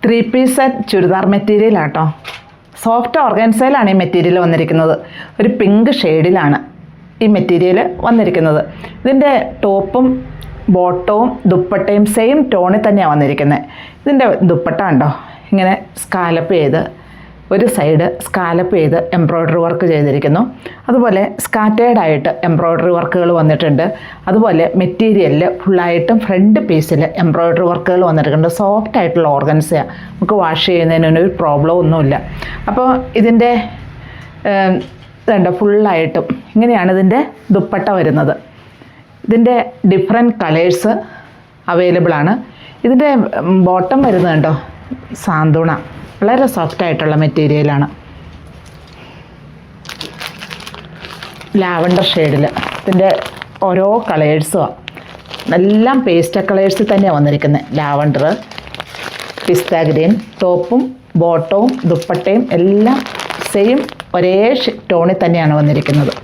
3 piece set churidar മെറ്റീരിയലാട്ടോ. Soft ഓർഗൻസയിലാണ് ഈ material വന്നിരിക്കുന്നത്. ഒരു പിങ്ക് ഷെയ്ഡിലാണ് ഈ മെറ്റീരിയൽ വന്നിരിക്കുന്നത്. ഇതിൻ്റെ ടോപ്പും ബോട്ടവും ദുപ്പട്ടയും സെയിം ടോണിൽ തന്നെയാണ് വന്നിരിക്കുന്നത്. ഇതിൻ്റെ ദുപ്പട്ട ഉണ്ടോ ഇങ്ങനെ സ്കാലപ്പ് ചെയ്ത് ഒരു സൈഡ് സ്കാലപ്പ് ചെയ്ത് എംബ്രോയ്ഡറി വർക്ക് ചെയ്തിരിക്കുന്നു. അതുപോലെ സ്കാറ്റേഡായിട്ട് എംബ്രോയ്ഡറി വർക്കുകൾ വന്നിട്ടുണ്ട്. അതുപോലെ മെറ്റീരിയലിൽ ഫുള്ളായിട്ടും ഫ്രണ്ട് പീസിൽ എംബ്രോയ്ഡറി വർക്കുകൾ വന്നിട്ടുണ്ട്. സോഫ്റ്റ് ആയിട്ടുള്ള ഓർഗൻസയാണ്. നമുക്ക് വാഷ് ചെയ്യുന്നതിനൊരു പ്രോബ്ലം ഒന്നുമില്ല. അപ്പോൾ ഇതിൻ്റെ ഇതുണ്ട് ഫുള്ളായിട്ടും ഇങ്ങനെയാണ് ഇതിൻ്റെ ദുപ്പട്ട വരുന്നത്. ഇതിൻ്റെ ഡിഫറെൻറ്റ് കളേഴ്സ് അവൈലബിൾ ആണ്. ഇതിൻ്റെ ബോട്ടം വരുന്നുണ്ടോ സാന്ത്വന, വളരെ സോഫ്റ്റ് ആയിട്ടുള്ള മെറ്റീരിയലാണ്. ലാവൻഡർ ഷെയ്ഡിൽ ഇതിൻ്റെ ഓരോ കളേഴ്സുമാണ്. എല്ലാം പേസ്റ്റൽ കളേഴ്സിൽ തന്നെയാണ് വന്നിരിക്കുന്നത്. ലാവൻഡർ, പിസ്ത ഗ്രീൻ, ടോപ്പും ബോട്ടവും ദുപ്പട്ടയും എല്ലാം സെയിം ഒരേ ടോണിൽ തന്നെയാണ് വന്നിരിക്കുന്നത്.